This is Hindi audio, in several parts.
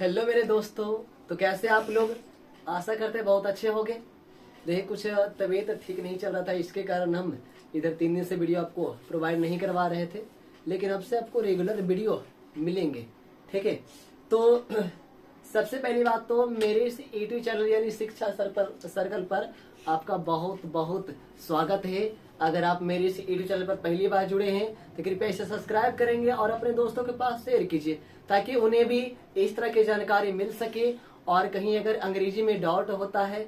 हेलो मेरे दोस्तों। तो कैसे आप लोग? आशा करते हैं बहुत अच्छे होंगे। देखिए कुछ तबीयत ठीक नहीं चल रहा था, इसके कारण हम इधर 3 दिन से वीडियो आपको प्रोवाइड नहीं करवा रहे थे, लेकिन अब से आपको रेगुलर वीडियो मिलेंगे। ठीक है, तो सबसे पहली बात तो मेरे इस यूट्यूब चैनल यानी शिक्षा सर्कल पर आपका बहुत बहुत स्वागत है। अगर आप मेरे इस यूट्यूब चैनल पर पहली बार जुड़े हैं तो कृपया इसे सब्सक्राइब करेंगे और अपने दोस्तों के पास शेयर कीजिए, ताकि उन्हें भी इस तरह की जानकारी मिल सके। और कहीं अगर अंग्रेजी में डॉट होता है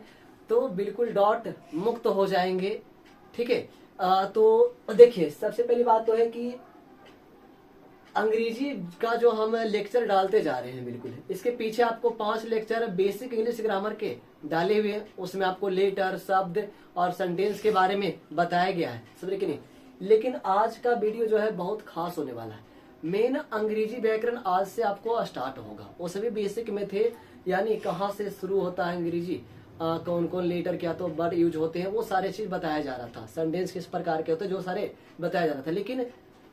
तो बिल्कुल डॉट मुक्त हो जाएंगे। ठीक है, तो देखिए सबसे पहली बात तो है कि अंग्रेजी का जो हम लेक्चर डालते जा रहे हैं, बिल्कुल इसके पीछे आपको 5 लेक्चर बेसिक इंग्लिश ग्रामर के डाले हुए हैं। उसमें आपको लेटर, शब्द और सेंटेंस के बारे में बताया गया है, समझे कि नहीं। लेकिन आज का वीडियो जो है बहुत खास होने वाला है। मेन अंग्रेजी व्याकरण आज से आपको स्टार्ट होगा। वो सभी बेसिक में थे, यानी कहाँ से शुरू होता है अंग्रेजी, कौन कौन लेटर क्या तो वर्ड यूज होते हैं, वो सारे चीज बताया जा रहा था। सेंटेंस किस प्रकार के होते हैं, जो सारे बताया जा रहा था। लेकिन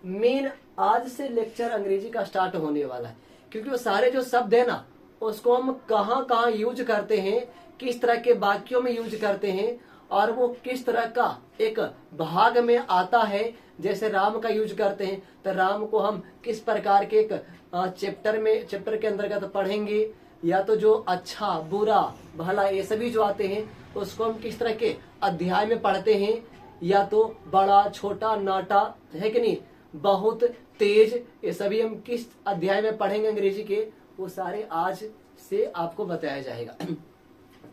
मेन आज से लेक्चर अंग्रेजी का स्टार्ट होने वाला है, क्योंकि वो सारे जो शब्द है ना, उसको हम कहाँ कहाँ यूज करते हैं, किस तरह के वाक्यों में यूज करते हैं, और वो किस तरह का एक भाग में आता है। जैसे राम का यूज करते हैं तो राम को हम किस प्रकार के एक चैप्टर के अंतर्गत पढ़ेंगे, या तो जो अच्छा बुरा भला ये सभी जो आते हैं उसको हम किस तरह के अध्याय में पढ़ते हैं, या तो बड़ा छोटा नाटा है कि नहीं, बहुत तेज, ये सभी हम किस अध्याय में पढ़ेंगे अंग्रेजी के, वो सारे आज से आपको बताया जाएगा।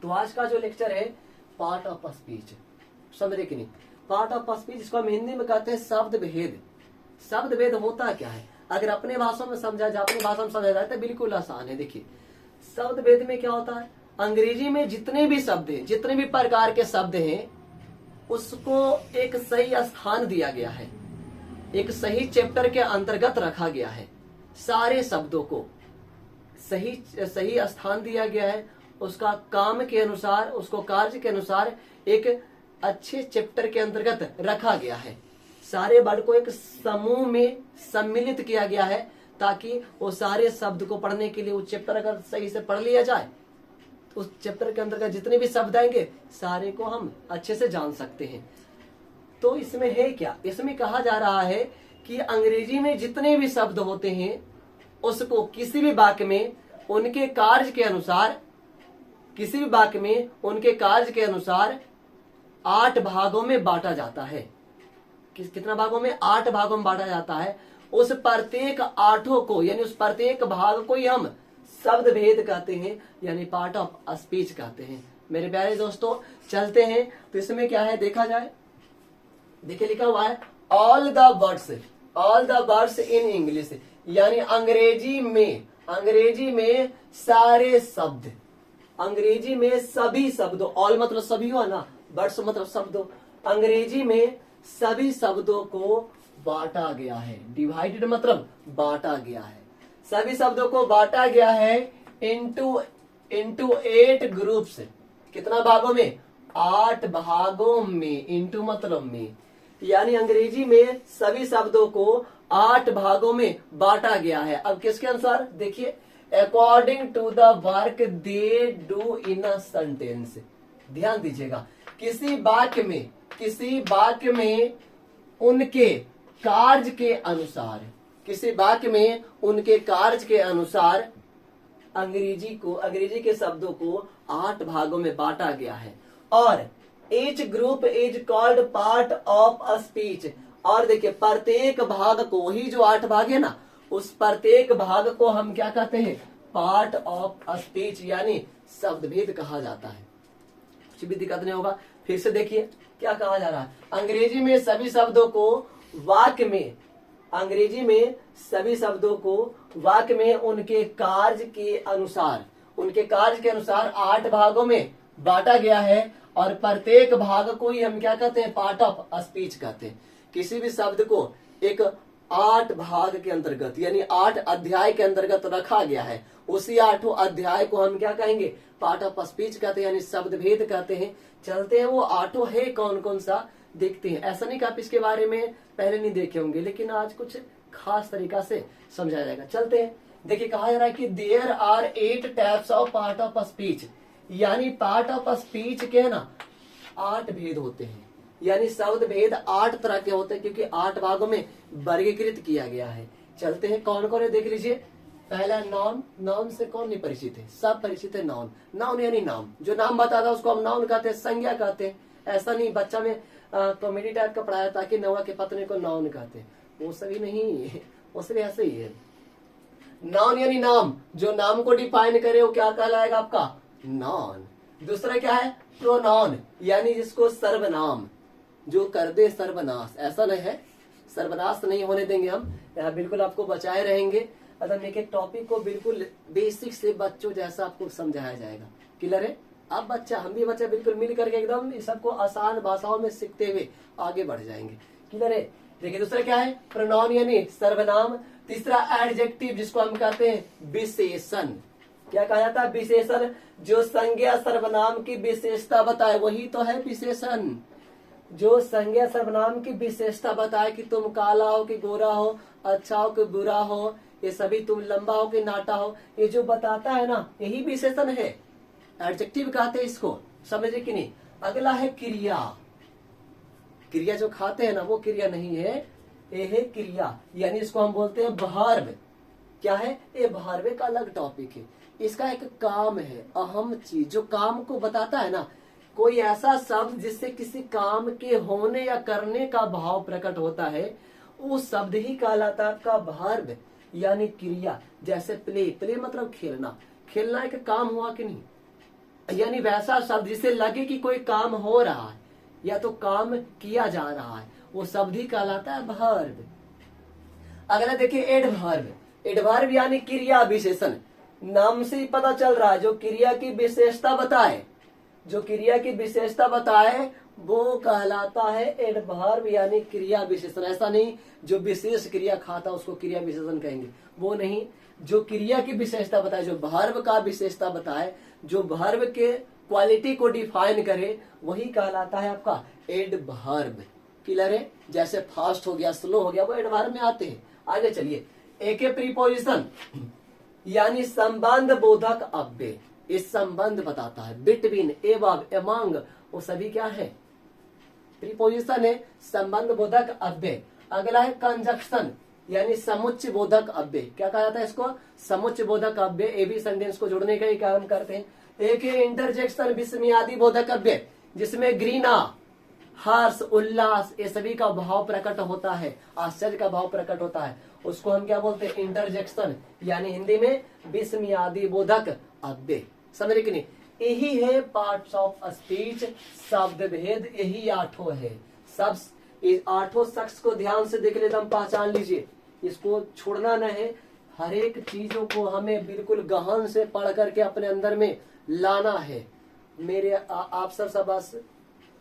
तो आज का जो लेक्चर है पार्ट ऑफ स्पीच, समझे कि नहीं। पार्ट ऑफ स्पीच, इसको हम हिंदी में कहते हैं शब्द भेद। शब्द भेद होता क्या है, अगर अपने भाषा में समझा जाए, अपनी भाषा में समझा जाए तो बिल्कुल आसान है। देखिए शब्द भेद में क्या होता है, अंग्रेजी में जितने भी शब्द हैं, जितने भी प्रकार के शब्द हैं, उसको एक सही स्थान दिया गया है, एक सही चैप्टर के अंतर्गत रखा गया है। सारे शब्दों को सही स्थान दिया गया है, उसका काम के अनुसार, उसको कार्य के अनुसार एक अच्छे चैप्टर के अंतर्गत रखा गया है। सारे वर्ड को एक समूह में सम्मिलित किया गया है, ताकि वो सारे शब्द को पढ़ने के लिए उस चैप्टर अगर सही से पढ़ लिया जाए तो उस चैप्टर के अंतर्गत जितने भी शब्द आएंगे सारे को हम अच्छे से जान सकते हैं। तो इसमें है क्या, इसमें कहा जा रहा है कि अंग्रेजी में जितने भी शब्द होते हैं उसको किसी भी वाक्य में उनके कार्य के अनुसार, किसी भी वाक्य में उनके कार्य के अनुसार 8 भागों में बांटा जाता है। कितना भागों में? 8 भागों में बांटा जाता है। उस प्रत्येक 8 को, यानी उस प्रत्येक भाग को ही हम शब्द भेद कहते हैं, यानी पार्ट ऑफ स्पीच कहते हैं। मेरे प्यारे दोस्तों चलते हैं, तो इसमें क्या है देखा जाए। देखिए लिखा हुआ है all the words in English, यानी अंग्रेजी में सारे शब्द, अंग्रेजी में सभी शब्दों, ऑल मतलब सभी हो ना, वर्ड्स मतलब शब्दों, अंग्रेजी में सभी शब्दों को बांटा गया है। डिवाइडेड मतलब बांटा गया है, सभी शब्दों को बांटा गया है इनटू 8 ग्रुप्स। कितना भागों में? 8 भागों में, इनटू मतलब में, यानी अंग्रेजी में सभी शब्दों को 8 भागों में बांटा गया है। अब किसके अनुसार? देखिए according to the work they do in a sentence. ध्यान दीजिएगा, किसी वाक्य में उनके कार्य के अनुसार, किसी वाक्य में उनके कार्य के अनुसार अंग्रेजी के शब्दों को 8 भागों में बांटा गया है। और each group is called part of a speech। और देखिए प्रत्येक भाग को, ही जो 8 भाग है ना, उस प्रत्येक भाग को हम क्या कहते हैं? पार्ट ऑफ स्पीच, यानी शब्द भेद कहा जाता है। कुछ भी दिक्कत नहीं होगा। फिर से देखिए क्या कहा जा रहा है, अंग्रेजी में सभी शब्दों को वाक्य में, अंग्रेजी में सभी शब्दों को वाक्य में उनके कार्य के अनुसार, 8 भागों में बांटा गया है। और प्रत्येक भाग को ही हम क्या कहते हैं? पार्ट ऑफ स्पीच कहते हैं। किसी भी शब्द को एक 8 भाग के अंतर्गत, यानी 8 अध्याय के अंतर्गत रखा गया है, उसी 8 अध्याय को हम क्या कहेंगे? पार्ट ऑफ स्पीच कहते हैं, यानी शब्द भेद कहते हैं। चलते हैं वो 8 है कौन कौन सा देखते हैं। ऐसा नहीं कि आप इसके बारे में पहले नहीं देखे होंगे, लेकिन आज कुछ खास तरीका से समझाया जाएगा। चलते हैं, देखिए कहा जा रहा है कि there are 8 types of part of speech, यानी पार्ट ऑफ स्पीच के है ना 8 भेद होते हैं, यानी शब्द भेद 8 तरह के होते हैं, क्योंकि 8 भागों में वर्गीकृत किया गया है। चलते हैं कौन कौन है देख लीजिए। पहला नाउन, नाउन से कौन नहीं परिचित है, सब परिचित है। नाउन, नाउन यानी नाम, जो नाम बताता है उसको हम नाउन कहते हैं, संज्ञा कहते हैं। ऐसा नहीं बच्चा में कॉमेडी टाइप का पढ़ाया ताकि नवा के पत्नी को नाउन कहते हैं, वो सभी नहीं, वो सभी ऐसे ही है। नाउन यानी नाम, जो नाम को डिफाइन करे वो क्या कहलाएगा आपका नाउन। दूसरा क्या है प्रोनाउन, यानी जिसको सर्वनाम, जो कर दे सर्वनाश, ऐसा नहीं है, सर्वनाश नहीं होने देंगे हम, यहाँ बिल्कुल आपको बचाए रहेंगे। अगर एक एक टॉपिक को बिल्कुल बेसिक से बच्चों जैसा आपको समझाया जाएगा। क्लियर है? अब बच्चा, हम भी बच्चा बिल्कुल मिल करके एकदम इस सबको आसान भाषाओं में सीखते हुए आगे बढ़ जाएंगे। क्लियर है? देखिए दूसरा क्या है प्रोनाउन यानी सर्वनाम। तीसरा एडजेक्टिव, जिसको हम कहते हैं विशेषण। क्या कहा जाता है विशेषण, जो संज्ञा सर्वनाम की विशेषता बताए वही तो है विशेषण। जो संज्ञा सर्वनाम की विशेषता बताए कि तुम काला हो कि गोरा हो, अच्छा हो कि बुरा हो, ये सभी, तुम लंबा हो कि नाटा हो, ये जो बताता है ना यही विशेषण है, एडजेक्टिव कहते हैं इसको। समझे कि नहीं? अगला है क्रिया। क्रिया जो खाते हैं ना वो क्रिया नहीं है, ये है क्रिया, यानी इसको हम बोलते हैं वर्ब। क्या है ये? वर्ब का अलग टॉपिक है, इसका एक काम है, अहम चीज जो काम को बताता है ना। कोई ऐसा शब्द जिससे किसी काम के होने या करने का भाव प्रकट होता है, वो शब्द ही कहलाता है आपका वर्ब, यानी क्रिया। जैसे प्ले, प्ले मतलब खेलना, खेलना एक काम हुआ कि नहीं, यानी वैसा शब्द जिससे लगे कि कोई काम हो रहा है या तो काम किया जा रहा है, वो शब्द ही कहलाता है वर्ब। अगला देखिए एडवर्ब। एडवर्ब यानी क्रिया विशेषण। नाम से ही पता चल रहा है, जो क्रिया की विशेषता बताए, जो क्रिया की विशेषता बताए वो कहलाता है एडवर्ब, यानी क्रिया विशेषण। ऐसा नहीं जो विशेष क्रिया खाता उसको क्रिया विशेषण कहेंगे, वो नहीं। जो क्रिया की विशेषता बताए, जो वर्ब का विशेषता बताए, जो वर्ब के क्वालिटी को डिफाइन करे, वही कहलाता है आपका एडवर्ब। क्लियर है? जैसे फास्ट हो गया, स्लो हो गया, वो एडवर्ब में आते हैं। आगे चलिए, एक प्रीपोजिशन यानी संबंध बोधक अव्यय। इस संबंध बताता है बिटवीन, एवं, एमंग, वो सभी क्या है प्रीपोजिशन है, संबंध बोधक अव्यय। अगला है कंजक्शन यानी समुच्चय बोधक अव्यय। क्या कहा जाता है इसको? समुच्चय बोधक अव्यय। ए बी सेंटेंस को जोड़ने का ही काम करते हैं। एक है इंटरजेक्शन विस्मयादि बोधक अव्यय, जिसमें घृणा, हर्ष, उल्लास, ये सभी का भाव प्रकट होता है, आश्चर्य का भाव प्रकट होता है, उसको हम क्या बोलते हैं इंटरजेक्शन, यानी हिंदी में विस्मयादि बोधक अव्यय। समझ कि नहीं? यही है पार्ट्स ऑफ स्पीच, शब्द भेद, यही 8 है। सब इस 8 शख्स को ध्यान से देख लेते हम, पहचान लीजिए, इसको छोड़ना न है। हर एक चीजों को हमें बिल्कुल गहन से पढ़ करके अपने अंदर में लाना है। मेरे आप सब बस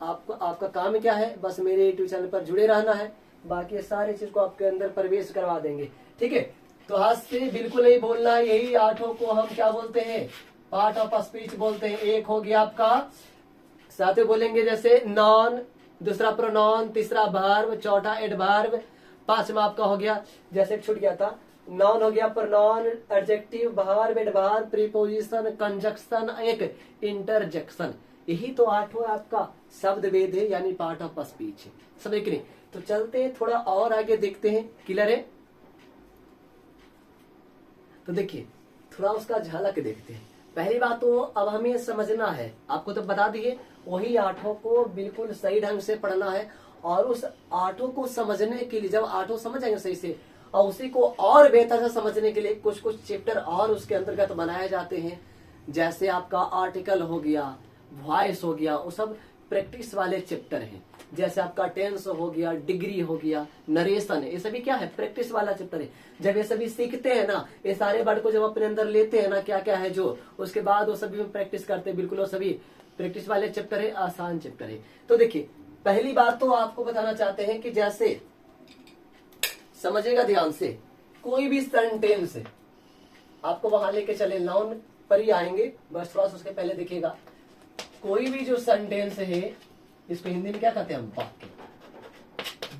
आपको, आपका काम क्या है, बस मेरे यूट्यूब चैनल पर जुड़े रहना है, बाकी सारी चीज को आपके अंदर प्रवेश करवा देंगे। ठीक है? तो हाथ से बिल्कुल नहीं बोलना है। यही 8 को हम क्या बोलते हैं पार्ट ऑफ स्पीच बोलते हैं। एक हो गया आपका, साथ में बोलेंगे जैसे नॉन, दूसरा प्रोनाउन, तीसरा वर्ब, चौथा एडवर्ब, पांचवा आपका हो गया जैसे छूट गया था, नाउन हो गया, pronoun, adjective, verb, adverb, preposition, conjunction, एक इंटरजेक्शन। यही तो 8 आपका शब्द भेद है, यानी पार्ट ऑफ स्पीच है। समझे कि नहीं? तो चलते हैं थोड़ा और आगे देखते हैं। क्लियर है? तो देखिए थोड़ा उसका झलक देखते हैं। पहली बात तो अब हमें समझना है, आपको तो बता दिए, वही 8 को बिल्कुल सही ढंग से पढ़ना है। और उस 8 को समझने के लिए, जब 8 समझ जाएंगे सही से, और उसी को और बेहतर से समझने के लिए कुछ कुछ चैप्टर और उसके अंतर्गत बनाए जाते हैं। जैसे आपका आर्टिकल हो गया, वॉइस हो गया, वो सब प्रैक्टिस वाले चैप्टर हैं। जैसे आपका टेंस हो गया, डिग्री हो गया, नरेशन, ये सभी क्या है प्रैक्टिस वाला चैप्टर है। जब ये सभी सीखते हैं ना, ये सारे वर्ड को जब अपने अंदर लेते हैं ना, क्या क्या है जो, उसके बाद वो सभी में प्रैक्टिस करते हैं। बिल्कुल वो सभी प्रैक्टिस वाले चैप्टर है, आसान चैप्टर है। तो देखिए पहली बात तो आपको बताना चाहते हैं कि जैसे समझेगा ध्यान से, कोई भी सेंटेंस आपको वहां लेके चले, नाउन पर ही आएंगे, बस थोड़ा सा उसके पहले देखिएगा। कोई भी जो सेंटेंस है, इसको हिंदी में क्या कहते हैं हम? वाक्य।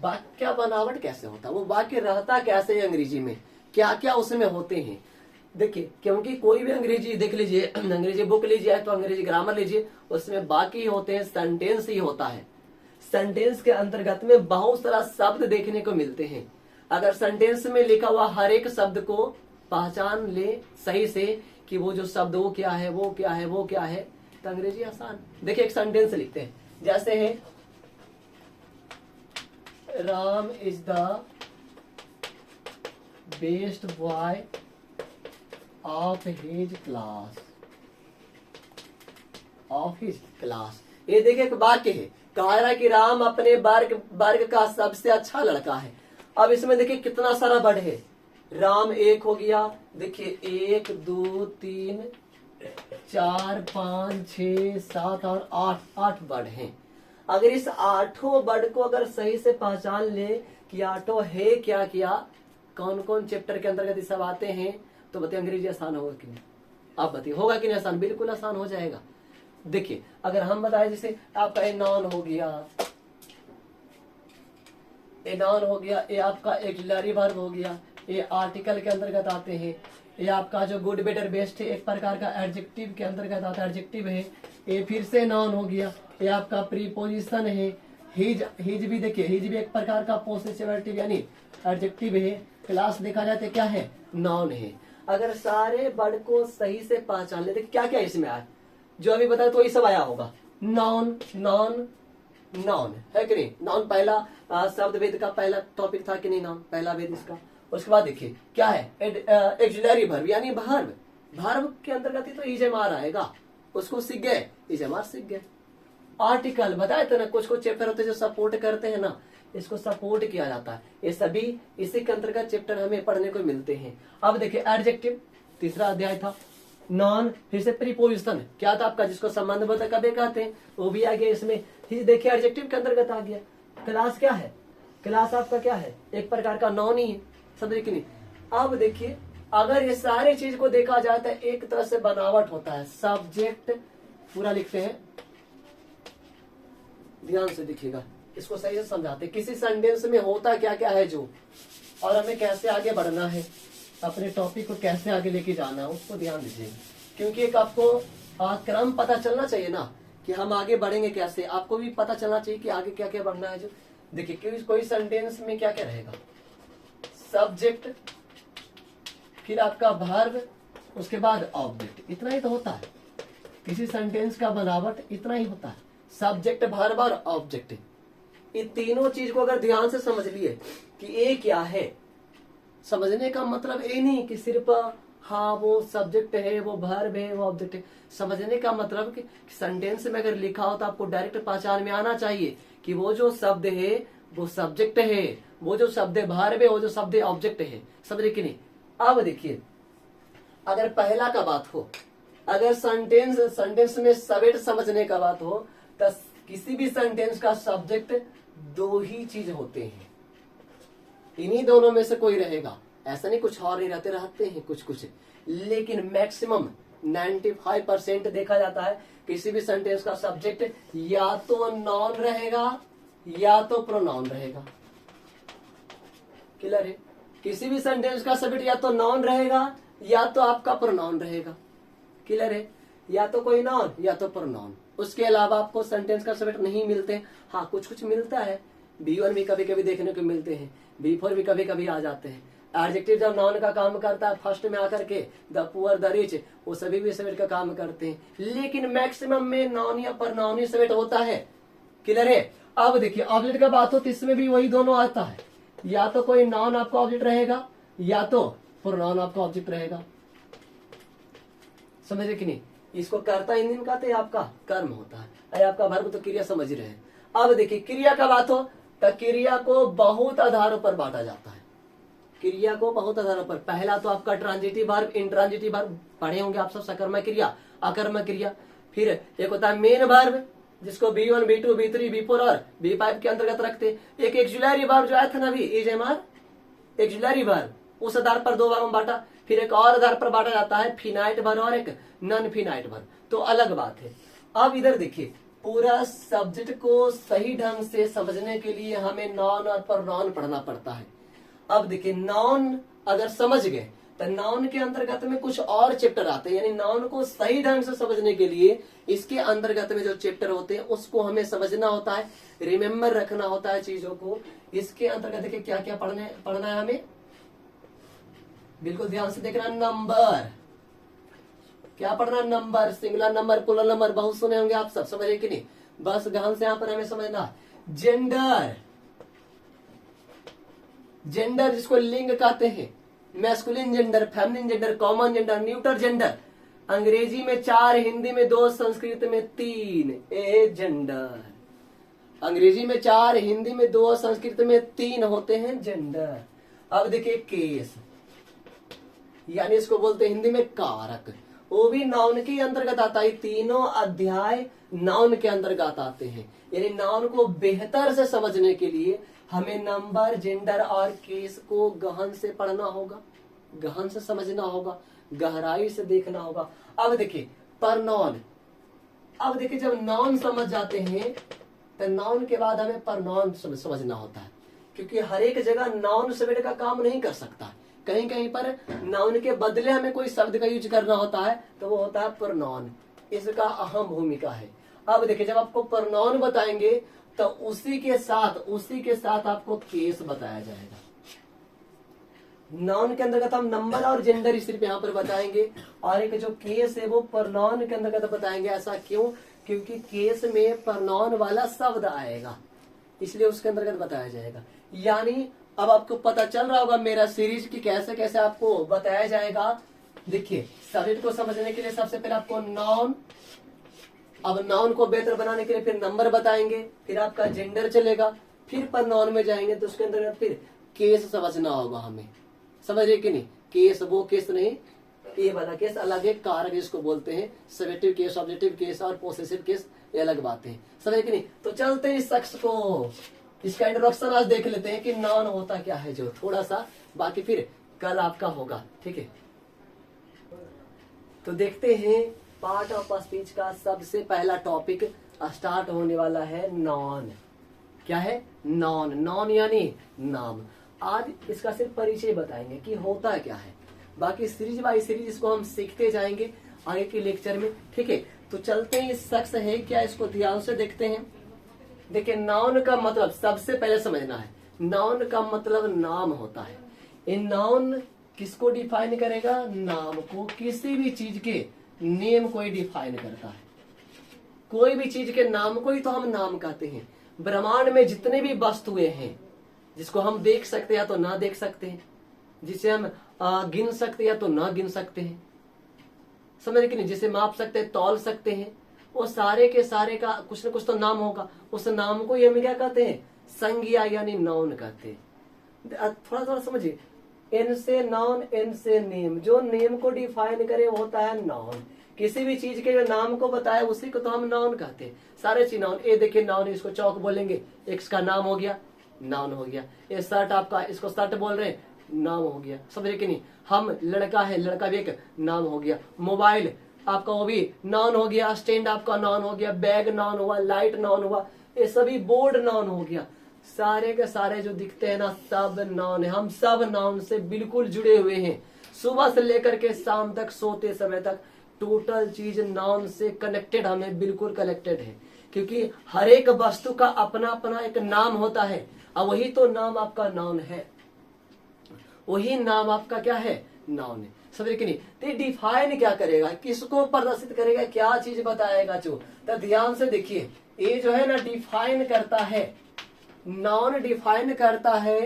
वाक्य बनावट कैसे होता है, वो वाक्य रहता कैसे है, अंग्रेजी में क्या क्या उसमें होते हैं, देखिए, क्योंकि कोई भी अंग्रेजी देख लीजिए, अंग्रेजी बुक लीजिए तो अंग्रेजी ग्रामर लीजिए, उसमें बाकी होते हैं सेंटेंस ही होता है। सेंटेंस के अंतर्गत में बहुत सारा शब्द देखने को मिलते हैं। अगर सेंटेंस में लिखा हुआ हर एक शब्द को पहचान ले सही से कि वो जो शब्द वो क्या है, वो क्या है, वो क्या है, तो अंग्रेजी आसान। देखिए एक सेंटेंस लिखते हैं, जैसे है Ram is the best boy of his class, of his class. ये देखिए एक वाक्य है, कहा रहा है कि राम अपने वर्ग का सबसे अच्छा लड़का है। अब इसमें देखिए कितना सारा वर्ड है, राम एक हो गया, देखिए 1 2 3 4 5 6 7 और 8 वर्ड हैं। अगर इस 8 वर्ड को अगर सही से पहचान ले कि 8 है क्या क्या, कौन कौन चैप्टर के अंतर्गत सब आते हैं, तो बताइए अंग्रेजी आसान होगा कि नहीं? आप बताइए होगा कि नहीं आसान? बिल्कुल आसान हो जाएगा। देखिए अगर हम बताएं, जैसे आपका ए नाउन हो गया, ए नाउन हो गया, ये आपका ऑक्सिलरी वर्ब हो गया, ये आर्टिकल के अंतर्गत आते हैं। ये आपका जो गुड बेटर बेस्ट है एक प्रकार का एडजेक्टिव के अंतर्गत आता है, एडजेक्टिव है। ये फिर से नाउन हो गया, ये आपका प्रीपोजिशन है। हिज भी देखिए, हिज भी एक प्रकार का पोसेसिव एडजेक्टिव यानी एडजेक्टिव है। क्लास देखा जाए तो क्या है? नाउन है। अगर सारे वर्ड को सही से पहचान लेते, क्या क्या इसमें आया जो अभी बताया, तो ये सब आया होगा। नाउन नाउन नाउन है कि नहीं? नाउन पहला शब्द वेद का पहला टॉपिक था कि नहीं? नाउन पहला वेद इसका। उसके बाद देखिए क्या है? ऑक्सिलरी वर्ब यानी वर्ब। वर्ब के अंतर्गत ही तो इजमार आएगा, उसको सीख गए, इजमार सीख गए। आर्टिकल बताए थे ना, कुछ कुछ चैप्टर होते हैं जो सपोर्ट करते हैं ना, इसको सपोर्ट किया जाता है। ये सभी इसी के अंतर्गत चैप्टर हमें पढ़ने को मिलते हैं। अब देखिए एडजेक्टिव, तीसरा अध्याय था। नॉन, फिर से प्रीपोजिशन क्या था आपका, जिसको संबंधबद्ध कभी कहते हैं, वो भी आ गया इसमें। फिर देखिए एडजेक्टिव के अंतर्गत आ गया। क्लास क्या है? क्लास आपका क्या है? एक प्रकार का नॉन ही है, समझे कि नहीं? अब देखिए अगर ये सारे चीज को देखा जाए तो एक तरह से बनावट होता है। सब्जेक्ट पूरा लिखते हैं, ध्यान से देखिएगा, इसको सही से समझाते। किसी सेंटेंस में होता क्या क्या है जो, और हमें कैसे आगे बढ़ना है, अपने टॉपिक को कैसे आगे लेके जाना है, उसको ध्यान दीजिएगा। क्योंकि एक आपको क्रम पता चलना चाहिए ना कि हम आगे बढ़ेंगे कैसे, आपको भी पता चलना चाहिए कि आगे क्या क्या बढ़ना है। जो देखिए कोई सेंटेंस में क्या क्या रहेगा, सब्जेक्ट, फिर आपका वर्ब, उसके बाद ऑब्जेक्ट, इतना ही तो होता है। किसी सेंटेंस का बनावट इतना ही होता है, सब्जेक्ट, वर्ब और ऑब्जेक्ट। ये तीनों चीज को अगर ध्यान से समझ लिए कि ये क्या है, समझने का मतलब ये नहीं कि सिर्फ हाँ वो सब्जेक्ट है, वो वर्ब है, वो ऑब्जेक्ट है। समझने का मतलब कि सेंटेंस में अगर लिखा हो तो आपको डायरेक्ट पहचान में आना चाहिए कि वो जो शब्द है वो सब्जेक्ट है, वो जो शब्द वर्ब है, वो जो शब्द ऑब्जेक्ट है। समझे कि नहीं? अब देखिए अगर पहला का बात हो, अगर सेंटेंस में सब्जेक्ट समझने का बात हो, तो किसी भी सेंटेंस का सब्जेक्ट दो ही चीज होते हैं, इन्हीं दोनों में से कोई रहेगा। ऐसा नहीं कुछ और नहीं रहते हैं कुछ कुछ, लेकिन मैक्सिमम 95% देखा जाता है किसी भी सेंटेंस का सब्जेक्ट या तो नाउन रहेगा या तो प्रोनाउन रहेगा। क्लियर है? किसी भी सेंटेंस का सब्जेक्ट या तो नाउन रहेगा या तो आपका प्रोनाउन रहेगा। क्लियर है? या तो कोई नाउन या तो प्रोनाउन, उसके अलावा आपको सेंटेंस का सब्जेक्ट नहीं मिलते। हाँ कुछ कुछ मिलता है, B1 भी कभी कभी देखने को मिलते हैं, B4 भी कभी कभी आ जाते हैं। एडजेक्टिव जब नाउन का काम करता है फर्स्ट में आकर के, द पुअर, द रिच, वो सभी भी सब्जेक्ट का काम करते हैं, लेकिन मैक्सिमम में नाउन या प्रोनाउन ही सब्जेक्ट होता है। क्लियर है? अब देखिए ऑब्जेक्ट का बात हो तो इसमें भी वही दोनों आता है, या तो कोई नाउन आपका ऑब्जेक्ट रहेगा या तो प्रोनाउन आपका ऑब्जेक्ट रहेगा। समझे कि नहीं? इसको कर्ता इंजन कहते हैं, आपका कर्म होता है, अरे आपका वर्ब तो क्रिया समझ रहे हैं। अब देखिए क्रिया का बात हो तो क्रिया को बहुत आधारों पर बांटा जाता है। क्रिया को बहुत आधारों पर, पहला तो आपका ट्रांजिटिव वर्ब, इंट्रांजिटिव वर्ब पढ़े होंगे आप सब, सकर्मक क्रिया, अकर्मक क्रिया। फिर एक होता है मेन वर्ब, जिसको B1, B2, B3, B4 और B5 के अंतर्गत रखते। एक एक्सिलरी वर्ब जो आया था ना अभी, इजमार एक्सिलरी वर्ब, उस आधार पर दो भागों में बांटा। फिर एक और आधार पर बांटा जाता है फिनाइट वर्ब और एक नॉन फिनाइट वर्ब, तो अलग बात है। अब इधर देखिए पूरा सब्जेक्ट को सही ढंग से समझने के लिए हमें नाउन और प्रोनाउन पढ़ना पड़ता है। अब देखिए नाउन अगर समझ गए तो नाउन के अंतर्गत में कुछ और चैप्टर आते हैं, यानी नाउन को सही ढंग से समझने के लिए इसके अंतर्गत में जो चैप्टर होते हैं उसको हमें समझना होता है, रिमेम्बर रखना होता है चीजों को। इसके अंतर्गत देखिए क्या क्या पढ़ना है हमें, बिल्कुल ध्यान से देखना। नंबर, क्या पढ़ना, number, singular number, plural number, बहुत सुने होंगे आप सब, समझे कि नहीं, बस ध्यान से यहाँ पर हमें समझना। जेंडर, जेंडर जिसको लिंग कहते हैं, masculine gender, feminine gender, common gender, neuter gender. अंग्रेजी में 4, हिंदी में 2, संस्कृत में 3, ए जेंडर। अंग्रेजी में 4, हिंदी में 2, संस्कृत में 3 होते हैं जेंडर। अब देखिए केस, यानी इसको बोलते हैं हिंदी में कारक, वो भी नाउन के अंतर्गत आता है। तीनों अध्याय नाउन के अंतर्गत आते हैं, यानी नाउन को बेहतर से समझने के लिए हमें नंबर, जेंडर और केस को गहन से पढ़ना होगा, गहन से समझना होगा, गहराई से देखना होगा। अब देखिए परनॉन, अब देखिए जब नाउन समझ जाते हैं तो नाउन के बाद हमें परनॉन समझना होता है, क्योंकि हर एक जगह नाउन शब्द का काम नहीं कर सकता, कहीं कहीं पर नाउन के बदले हमें कोई शब्द का यूज करना होता है, तो वो होता है परनॉन, इसका अहम भूमिका है। अब देखिए जब आपको परनॉन बताएंगे तो उसी के साथ आपको केस बताया जाएगा। नाउन के अंतर्गत हम नंबर और जेंडर सिर्फ यहाँ पर बताएंगे, और एक जो केस है वो परनॉन के अंतर्गत बताएंगे। ऐसा क्यों? क्योंकि केस में परनॉन वाला शब्द आएगा, इसलिए उसके अंतर्गत बताया जाएगा। यानी अब आपको पता चल रहा होगा मेरा सीरीज की कैसे कैसे आपको बताया जाएगा। देखिए सब्जेक्ट को समझने के लिए सबसे पहले आपको नाउन, अब नाउन को बेहतर बनाने के लिए फिर नंबर बताएंगे, फिर आपका जेंडर चलेगा, फिर परनॉन में जाएंगे तो उसके अंदर फिर केस समझना होगा हमें, समझ रहे कि नहीं। केस वो केस नहीं, ये वाला केस अलग है, कारक जिसको बोलते हैं, सब्जेक्टिव केस, ऑब्जेक्टिव केस और पोसेसिव केस, ये अलग बातें हैं, समझे कि नहीं। तो चलते हैं इस शख्स को, इसका इंट्रोडक्शन आज देख लेते हैं कि नाउन होता क्या है, जो थोड़ा सा, बाकी फिर कल आपका होगा, ठीक है। तो देखते हैं पार्ट ऑफ स्पीच का सबसे पहला टॉपिक स्टार्ट होने वाला है नॉन। क्या है? नॉन। नॉन यानी नाम। आज इसका सिर्फ परिचय बताएंगे कि होता क्या है, बाकी सीरीज बाई सीरीज इसको हम सीखते जाएंगे आगे के लेक्चर में, ठीक है। तो चलते हैं, इस शख्स है क्या, इसको ध्यान से देखते हैं। देखिए नाउन का मतलब सबसे पहले समझना है, नाउन का मतलब नाम होता है। इन नाउन किसको डिफाइन करेगा? नाम को, किसी भी चीज के नेम को ही डिफाइन करता है। कोई भी चीज के नाम को ही तो हम नाम कहते हैं। ब्रह्मांड में जितने भी वस्तुएं हैं, जिसको हम देख सकते हैं या तो ना देख सकते हैं, जिसे हम गिन सकते हैं या तो ना गिन सकते हैं, समझ रहे कि नहीं, जिसे माप सकते हैं, तौल सकते हैं, वो सारे के सारे का कुछ न कुछ तो नाम होगा। उस नाम को ही हम क्या कहते हैं? संज्ञा यानी नाउन कहते हैं। थोड़ा थोड़ा समझिए, एन से नाउन, एन से नेम, जो नेम को डिफाइन करे वो होता है नाउन। किसी भी चीज के जो नाम को बताए उसी को तो हम नाउन कहते हैं। सारे चीज नाउन। ए देखिए नाउन, इसको चौक बोलेंगे, एक्स का नाम हो गया, नाउन हो गया। ये शर्ट आपका, इसको शर्ट बोल रहे हैं, नाम हो गया, समझ रहे कि नहीं। हम लड़का है, लड़का भी एक नाम हो गया। मोबाइल आपका वो भी नाउन हो गया। स्टैंड आपका नाउन हो गया। बैग नाउन हुआ। लाइट नाउन हुआ। ये सभी बोर्ड नाउन हो गया। सारे के सारे जो दिखते हैं ना, सब नाउन है। हम सब नाउन से बिल्कुल जुड़े हुए हैं। सुबह से लेकर के शाम तक, सोते समय तक, टोटल चीज नाउन से कनेक्टेड, हमें बिल्कुल कनेक्टेड है, क्योंकि हर एक वस्तु का अपना अपना एक नाम होता है। अब वही तो नाम आपका नाउन है, वही नाम आपका क्या है? नाउन है, समझ रहे कि नहीं। तो डिफाइन क्या करेगा, किसको प्रदर्शित करेगा, क्या चीज बताएगा जो, तो ध्यान से देखिए। ये जो है ना डिफाइन करता है, नाउन डिफाइन करता है,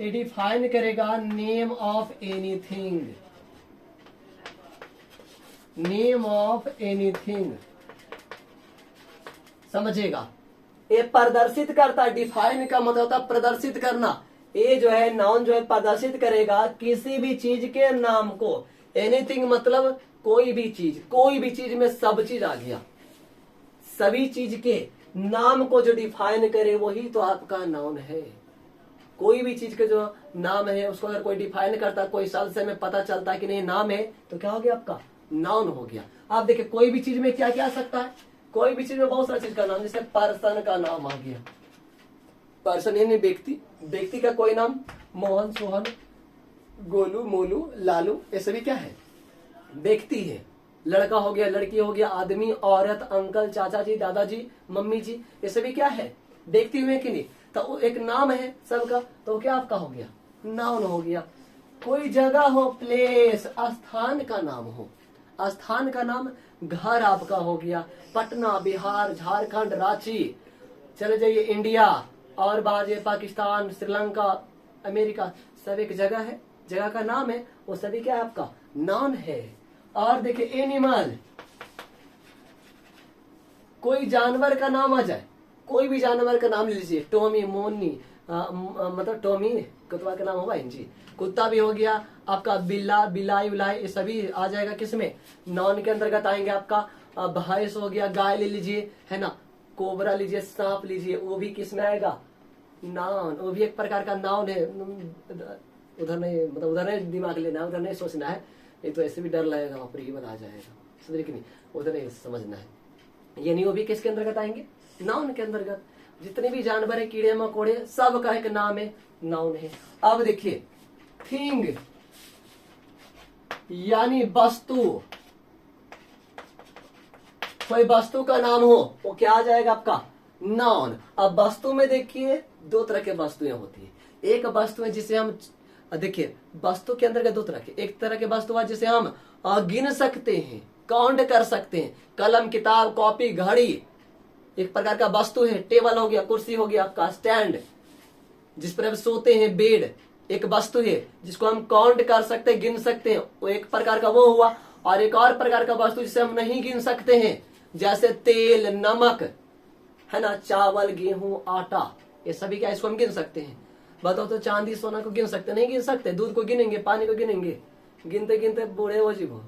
ये डिफाइन करेगा name of anything, name of anything, समझेगा। ये प्रदर्शित करता है, डिफाइन का मतलब होता है प्रदर्शित करना। ये जो है नाउन जो है प्रदर्शित करेगा किसी भी चीज के नाम को। एनीथिंग मतलब कोई भी चीज, कोई भी चीज में सब चीज आ गया। सभी चीज के नाम को जो डिफाइन करे वही तो आपका नाउन है। कोई भी चीज के जो नाम है उसको अगर कोई डिफाइन करता, कोई साल से हमें पता चलता है कि नहीं नाम है, तो क्या हो गया? आपका नाउन हो गया। आप देखिए कोई भी चीज में क्या क्या आ सकता है, कोई भी चीज में बहुत सारी चीज का नाम, जैसे पर्सन का नाम आ गया। पर्सन यानी व्यक्ति, व्यक्ति का कोई नाम, मोहन, सोहन, गोलू, मोलू, लालू, ये सभी क्या है? व्यक्ति है। लड़का हो गया, लड़की हो गया, आदमी, औरत, अंकल, चाचा जी, दादाजी, मम्मी जी, ये सभी क्या है? व्यक्ति हुए कि नहीं? तो एक नाम है सबका, तो क्या आपका हो गया? नाउन हो गया। कोई जगह हो, प्लेस, स्थान का नाम हो, स्थान का नाम, घर आपका हो गया, पटना, बिहार, झारखंड, रांची, चले जाइए इंडिया, और बाहर जाइए पाकिस्तान, श्रीलंका, अमेरिका, सब एक जगह है, जगह का नाम है, वो सभी क्या है? आपका नाउन है। और देखिए एनिमल, कोई जानवर का नाम आ जाए, कोई भी जानवर का नाम ले लीजिए, टॉमी, मोनी, मतलब टॉमी कुत्ता का नाम होगा जी, कुत्ता भी हो गया आपका, बिल्ला, बिलाई, उलाई, ये सभी आ जाएगा किसमें? नाउन के अंतर्गत आएंगे। आपका भैंस हो गया, गाय ले लीजिए, है ना, कोबरा लीजिए, सांप लीजिए, वो भी किसमें आएगा? नाउन, वो भी एक प्रकार का नाउन है। उधर नहीं, मतलब उधर नहीं दिमाग लेना है, उधर नहीं सोचना है, ये तो ऐसे भी डर लगेगा, वहां पर ही बता जाएगा, समझ कि नहीं? उधर नहीं समझना है। यानी वो भी किसके अंतर्गत आएंगे? नाउन के अंतर्गत। जितने भी जानवर है, कीड़े मकोड़े, सब का एक नाम है, नाउन है। अब देखिए थिंग यानी वस्तु, कोई वस्तु का नाम हो वो क्या आ जाएगा? आपका नाउन। अब वस्तु में देखिए दो तरह के वस्तुएं होती है। एक वस्तु है जिसे हम, देखिए वस्तु के अंदर दो तरह के, एक तरह के वस्तु है जिसे हम गिन सकते हैं, काउंट कर सकते हैं, कलम, किताब, कॉपी, घड़ी, एक प्रकार का वस्तु है। टेबल हो गया, कुर्सी हो गया आपका, स्टैंड जिस पर हम सोते हैं, बेड, एक वस्तु है जिसको हम काउंट कर सकते हैं, गिन सकते हैं, वो एक प्रकार का वो हुआ। और एक और प्रकार का वस्तु जिसे हम नहीं गिन सकते हैं, जैसे तेल, नमक, है ना, चावल, गेहूं, आटा, ये सभी क्या इसको हम गिन सकते हैं? बताओ तो चांदी सोना को गिन सकते? नहीं गिन सकते। दूध को गिनेंगे, पानी को गिनेंगे, गिनते गिनते बूढ़े हो जीवो,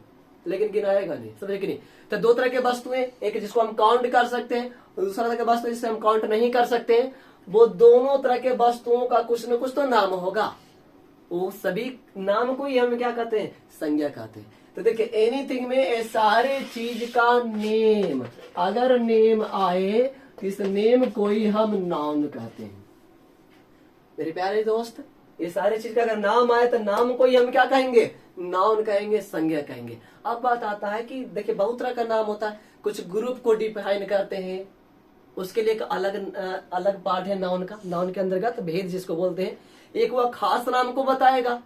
लेकिन गिनाएगा नहीं, समझे कि नहीं? तो दो तरह के वस्तुएं, एक जिसको हम काउंट कर सकते हैं, दूसरा तरह के वस्तु जिसे हम काउंट नहीं कर सकते हैं। वो दोनों तरह के वस्तुओं का कुछ न कुछ तो नाम होगा। वो सभी नाम को ही हम क्या कहते हैं? संज्ञा कहते हैं। तो देखिए एनीथिंग में सारे चीज का नेम, अगर नेम आए तो इस नेम को ही हम नाउन कहते हैं। मेरे प्यारे दोस्त, ये सारे चीज का अगर नाम आए तो नाम को ही हम क्या कहेंगे? नाउन कहेंगे, संज्ञा कहेंगे। अब बात आता है कि देखिए बहुत तरह का नाम होता है, कुछ ग्रुप को डिफाइन करते हैं, उसके लिए एक अलग पार्ट है नाउन का। नाउन के अंतर्गत भेद जिसको बोलते हैं, एक वह खास नाम को बताएगा,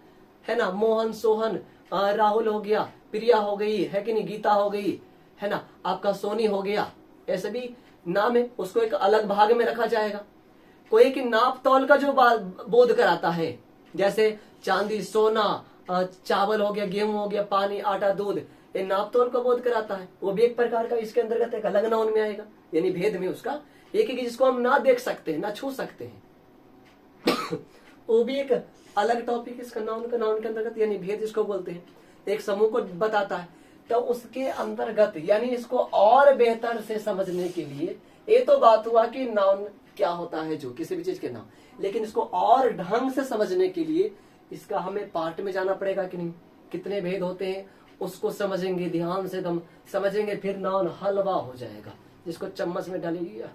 है ना, मोहन, सोहन, राहुल हो गया, प्रिया हो गई, है कि नहीं, गीता हो गई, है ना, आपका सोनी हो गया, ऐसे भी नाम है, उसको एक अलग भाग में रखा जाएगा। कोई कि नाप तौल का जो बोध कराता है, जैसे चांदी, सोना, चावल हो गया, गेहूं हो गया, पानी, आटा, दूध, ये नाप तौल का बोध कराता है, वो भी एक प्रकार का इसके अंतर्गत एक अलग नाउन में आएगा। यानी भेद में उसका एक है कि जिसको हम ना देख सकते हैं, ना छू सकते हैं वो भी एक अलग टॉपिक इसका नाउन के अंतर्गत, यानी भेद जिसको बोलते हैं, एक समूह को बताता है। तो उसके अंतर्गत यानी इसको और बेहतर से समझने के लिए, ये तो बात हुआ कि नाउन क्या होता है, जो किसी भी चीज के नाम, लेकिन इसको और ढंग से समझने के लिए इसका हमें पार्ट में जाना पड़ेगा कि नहीं, कितने भेद होते हैं उसको समझेंगे, ध्यान से दम समझेंगे, फिर नाउन हलवा हो जाएगा, जिसको चम्मच में डालिए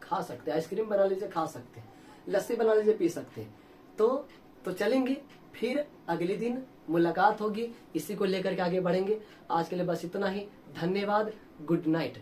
खा सकते हैं, आइसक्रीम बना लीजिए खा सकते हैं, लस्सी बना लीजिए पी सकते हैं। तो चलेंगे, फिर अगले दिन मुलाकात होगी, इसी को लेकर के आगे बढ़ेंगे। आज के लिए बस इतना ही, धन्यवाद, गुड नाइट।